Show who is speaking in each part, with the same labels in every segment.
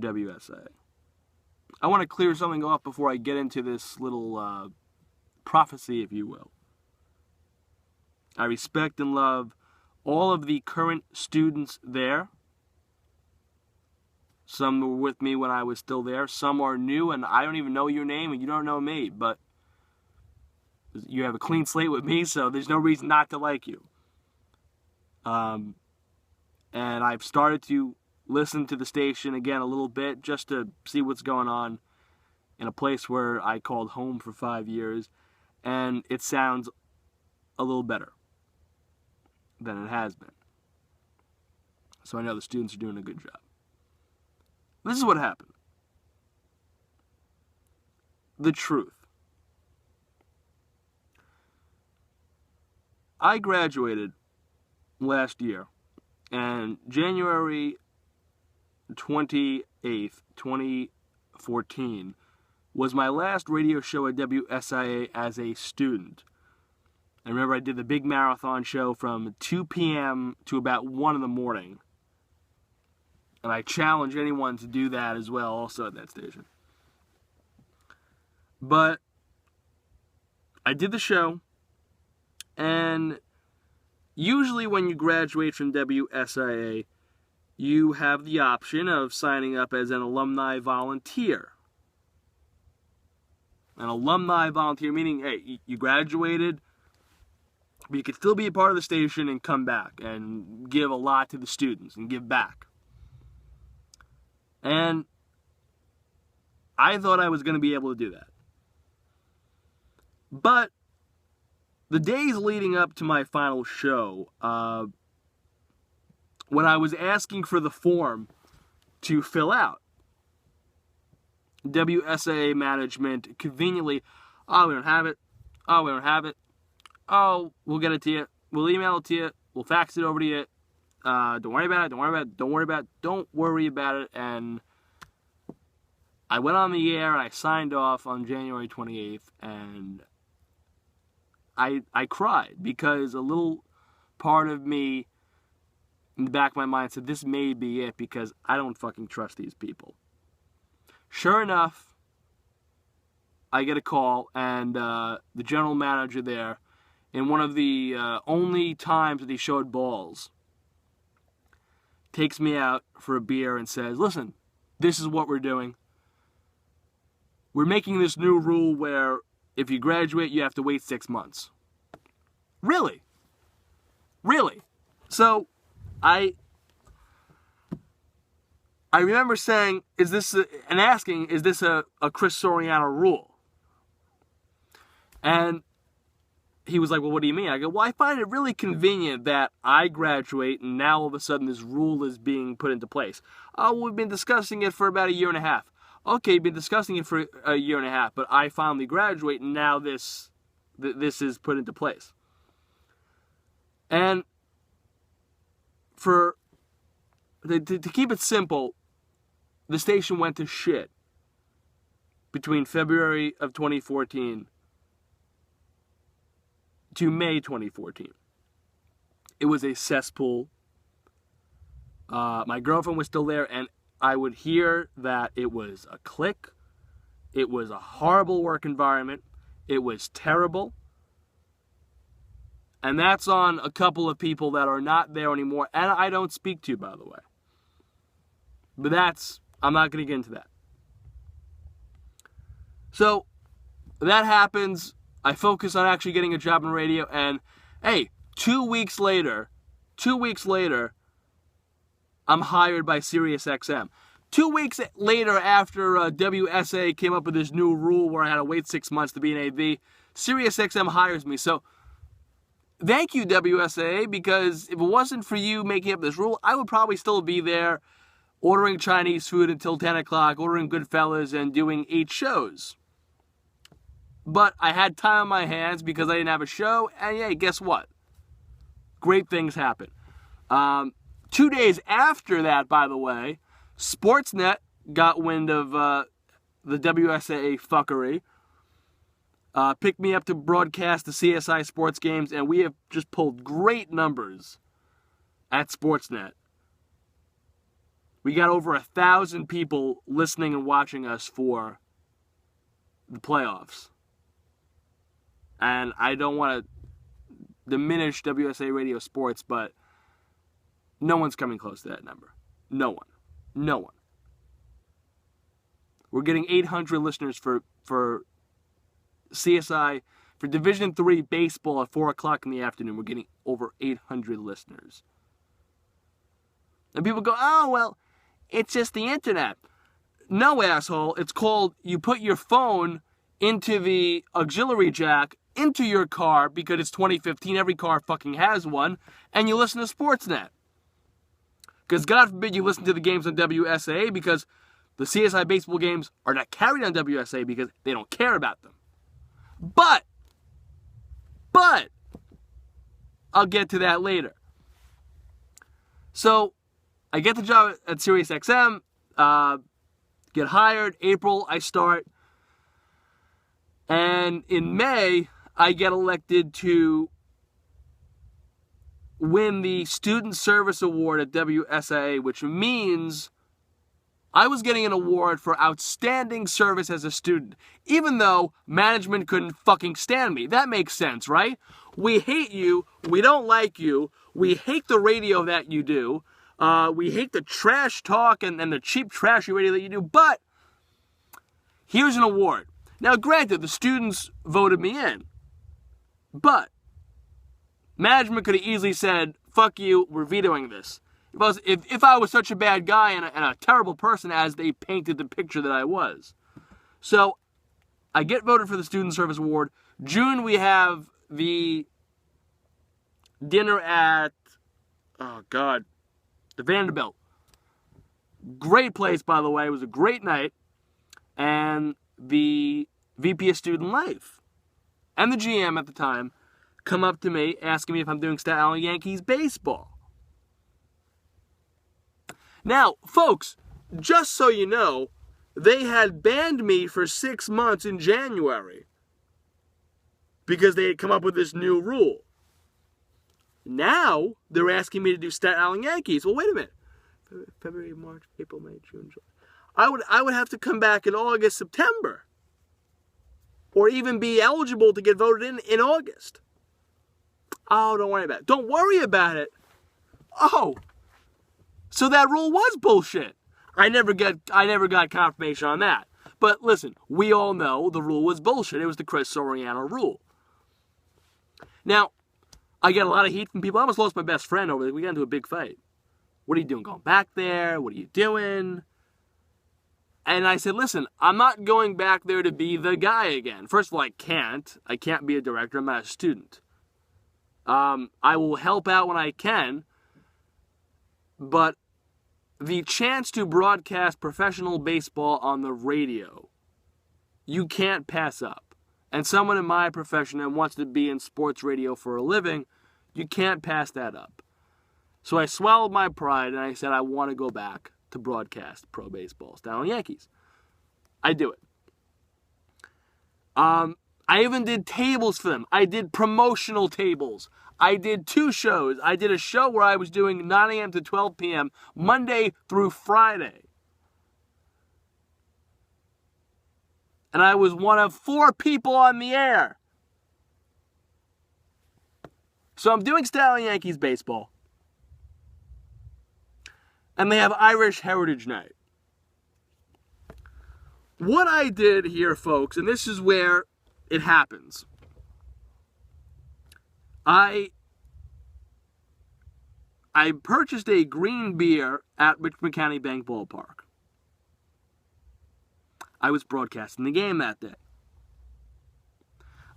Speaker 1: WSA. I want to clear something off before I get into this little prophecy, if you will. I respect and love all of the current students there. Some were with me when I was still there. Some are new, and I don't even know your name, and you don't know me, but you have a clean slate with me, so there's no reason not to like you. And I've started to listen to the station again a little bit just to see what's going on in a place where I called home for 5 years, and it sounds a little better than it has been. So I know the students are doing a good job. This is what happened. The truth. I graduated last year, and January 28th, 2014 was my last radio show at WSIA as a student. I remember I did the big marathon show from 2 p.m. to about 1 in the morning. And I challenge anyone to do that as well, also at that station. But I did the show, and usually when you graduate from WSIA, you have the option of signing up as an alumni volunteer. An alumni volunteer meaning, hey, you graduated, but you could still be a part of the station and come back and give a lot to the students and give back. And I thought I was going to be able to do that. But the days leading up to my final show, when I was asking for the form to fill out, WSAA management conveniently, oh, we don't have it. Oh, we don't have it. Oh, we'll get it to you. We'll email it to you. We'll fax it over to you. Don't worry about it. Don't worry about it. Don't worry about it. Don't worry about it. And I went on the air and I signed off on January 28th, and I cried because a little part of me in the back of my mind said this may be it because I don't fucking trust these people. Sure enough, I get a call, and the general manager there, in one of the only times that he showed balls, takes me out for a beer and says, listen, this is what we're doing. We're making this new rule where if you graduate, you have to wait 6 months. Really? Really? So, I remember saying, is this a Chris Soriano rule? And he was like, well, what do you mean? I go, well, I find it really convenient that I graduate and now all of a sudden this rule is being put into place. Oh, we've been discussing it for about a year and a half. Okay, you've been discussing it for a year and a half, but I finally graduate and now this is put into place. And to keep it simple, the station went to shit between February of 2014 to May 2014. It was a cesspool. My girlfriend was still there, and I would hear that it was a clique. It was a horrible work environment. It was terrible. And that's on a couple of people that are not there anymore, and I don't speak to, by the way. But I'm not going to get into that. So, that happens. I focus on actually getting a job in radio, and hey, 2 weeks later, I'm hired by SiriusXM. 2 weeks later, after WSA came up with this new rule where I had to wait 6 months to be an AV, SiriusXM hires me. So, thank you, WSA, because if it wasn't for you making up this rule, I would probably still be there ordering Chinese food until 10 o'clock, ordering Goodfellas, and doing 8 shows. But I had time on my hands because I didn't have a show, and yeah, guess what? Great things happen. 2 days after that, by the way, Sportsnet got wind of the WSAA fuckery, picked me up to broadcast the CSI sports games, and we have just pulled great numbers at Sportsnet. We got over 1,000 people listening and watching us for the playoffs. And I don't want to diminish WSA Radio Sports, but no one's coming close to that number. No one. No one. We're getting 800 listeners for CSI, for Division III baseball at 4 o'clock in the afternoon. We're getting over 800 listeners. And people go, oh, well, it's just the internet. No, asshole. It's called you put your phone into the auxiliary jack into your car because it's 2015. Every car fucking has one. And you listen to Sportsnet. Because God forbid you listen to the games on WSA because the CSI baseball games are not carried on WSA because they don't care about them. But, I'll get to that later. So, I get the job at SiriusXM, get hired. April, I start. And in May, I get elected to win the Student Service Award at WSIA, which means I was getting an award for outstanding service as a student, even though management couldn't fucking stand me. That makes sense, right? We hate you. We don't like you. We hate the radio that you do. We hate the trash talk and the cheap, trashy radio that you do. But here's an award. Now, granted, the students voted me in. But management could have easily said, fuck you, we're vetoing this. Because if I was such a bad guy and a terrible person as they painted the picture that I was. So, I get voted for the Student Service Award. June, we have the dinner at, the Vanderbilt. Great place, by the way. It was a great night. And the VP of Student Life and the GM at the time come up to me asking me if I'm doing Staten Island Yankees baseball. Now, folks, just so you know, they had banned me for 6 months in January because they had come up with this new rule. Now, they're asking me to do Staten Island Yankees. Well, wait a minute. February, March, April, May, June, July. I would have to come back in August, September. Or even be eligible to get voted in August. Oh, don't worry about it. Don't worry about it. Oh. So that rule was bullshit. I never got confirmation on that. But listen, we all know the rule was bullshit. It was the Chris Soriano rule. Now, I get a lot of heat from people. I almost lost my best friend over it. We got into a big fight. What are you doing going back there? What are you doing? And I said, listen, I'm not going back there to be the guy again. First of all, I can't. I can't be a director. I'm not a student. I will help out when I can. But the chance to broadcast professional baseball on the radio, you can't pass up. And someone in my profession that wants to be in sports radio for a living, you can't pass that up. So I swallowed my pride and I said I want to go back to broadcast pro baseball, Staten Island Yankees. I do it. I even did tables for them. I did promotional tables. I did 2 shows. I did a show where I was doing 9 a.m. to 12 p.m. Monday through Friday. And I was one of 4 people on the air. So I'm doing Staten Island Yankees baseball. And they have Irish Heritage Night. What I did here, folks, and this is where it happens. I purchased a green beer at Richmond County Bank Ballpark. I was broadcasting the game that day.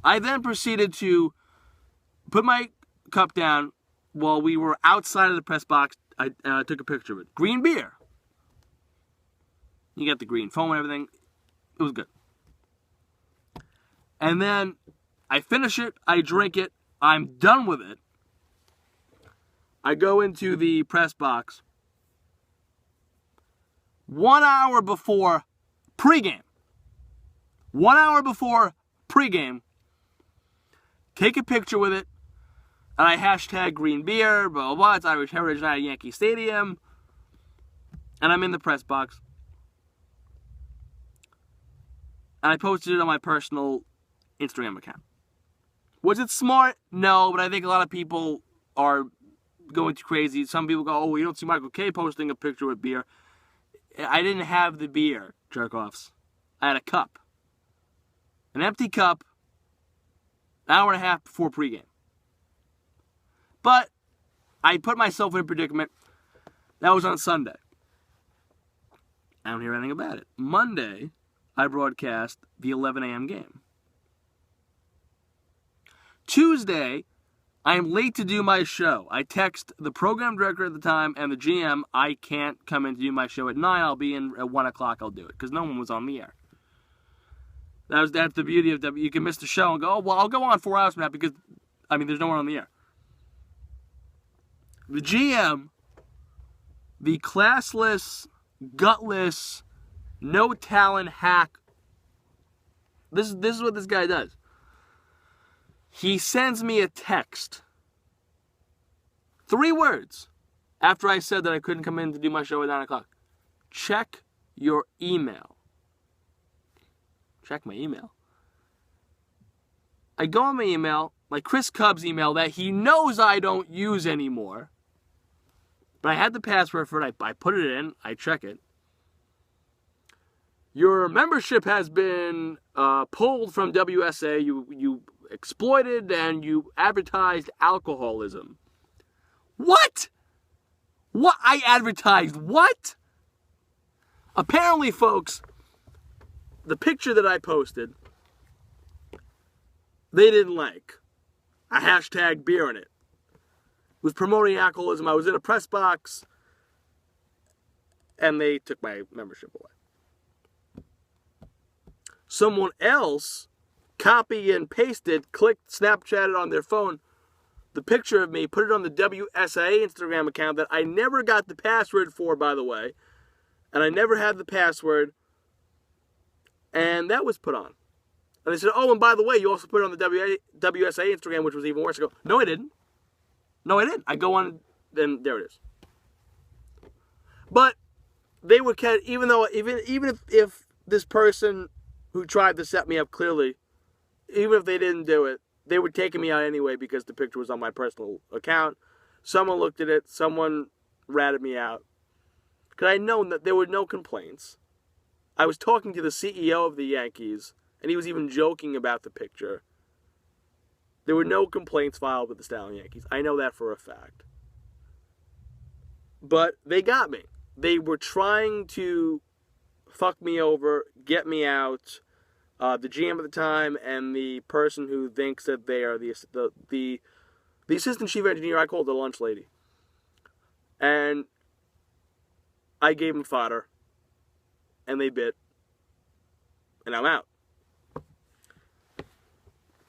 Speaker 1: I then proceeded to put my cup down while we were outside of the press box. I took a picture of it. Green beer. You get the green foam and everything. It was good. And then I finish it. I drink it. I'm done with it. I go into the press box 1 hour before pregame. 1 hour before pregame. Take a picture with it. And I hashtag green beer, blah, blah, blah. It's Irish Heritage Night at Yankee Stadium. and I'm in the press box. And I posted it on my personal Instagram account. Was it smart? No, but I think a lot of people are going too crazy. Some people go, oh, you don't see Michael K posting a picture with beer. I didn't have the beer, jerk-offs. I had a cup. An empty cup, an hour and a half before pregame. But I put myself in a predicament. That was on Sunday. I don't hear anything about it. Monday, I broadcast the 11 a.m. game. Tuesday, I am late to do my show. I text the program director at the time and the GM, I can't come in to do my show at 9. I'll be in at 1 o'clock. I'll do it. Because no one was on the air. That's the beauty of you can miss the show and go, oh, well, I'll go on 4 hours from now because, there's no one on the air. The GM, the classless, gutless, no talent hack. This is what this guy does. He sends me a text. 3 words after I said that I couldn't come in to do my show at 9 o'clock. Check your email. Check my email. I go on my email, like Chris Cub's email that he knows I don't use anymore. But I had the password for it. I put it in. I check it. Your membership has been pulled from WSA. You exploited and you advertised alcoholism. What? What? I advertised what? Apparently, folks, the picture that I posted, they didn't like. A hashtag beer in it. It was promoting alcoholism. I was in a press box, and they took my membership away. Someone else copy and pasted, clicked, Snapchatted on their phone the picture of me, put it on the WSA Instagram account that I never got the password for, by the way, and I never had the password, and that was put on. And they said, oh, and by the way, you also put it on the WSA Instagram, which was even worse. I go, no, I didn't. No, I didn't. I go on, and there it is. But they would catch, even if this person who tried to set me up clearly, even if they didn't do it, they were taking me out anyway because the picture was on my personal account. Someone looked at it. Someone ratted me out. Because I had known that there were no complaints. I was talking to the CEO of the Yankees, and he was even joking about the picture. There were no complaints filed with the Stallion Yankees. I know that for a fact. But they got me. They were trying to fuck me over, get me out. The GM at the time and the person who thinks that they are the assistant chief engineer, I called the lunch lady. And I gave them fodder. And they bit. And I'm out.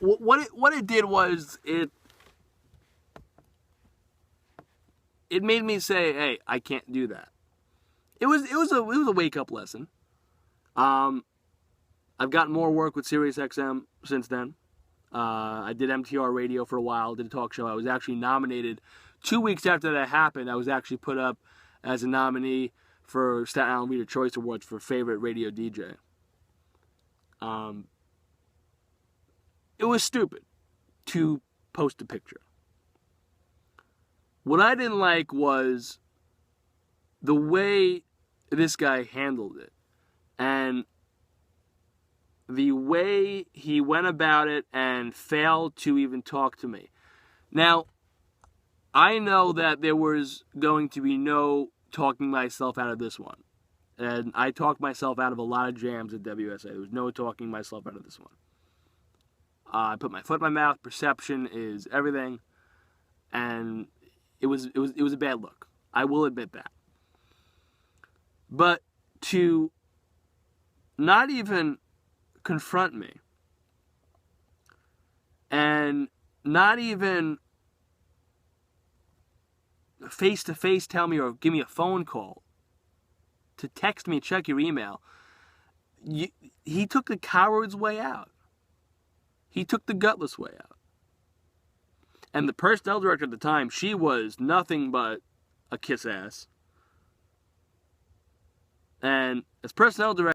Speaker 1: What it did was it made me say, hey, I can't do that. It was a wake up lesson. I've gotten more work with SiriusXM since then. I did MTR radio for a while, did a talk show. I was actually nominated 2 weeks after that happened. I was actually put up as a nominee for Staten Island Reader Choice Awards for favorite radio DJ. It was stupid to post a picture. What I didn't like was the way this guy handled it. And the way he went about it and failed to even talk to me. Now, I know that there was going to be no talking myself out of this one. And I talked myself out of a lot of jams at WSA. There was no talking myself out of this one. I put my foot in my mouth. Perception is everything. And it was a bad look. I will admit that. But to not even confront me and not even face-to-face tell me or give me a phone call, to text me, check your email, he took the coward's way out. He took the gutless way out. And the personnel director at the time, she was nothing but a kiss ass. And as personnel director,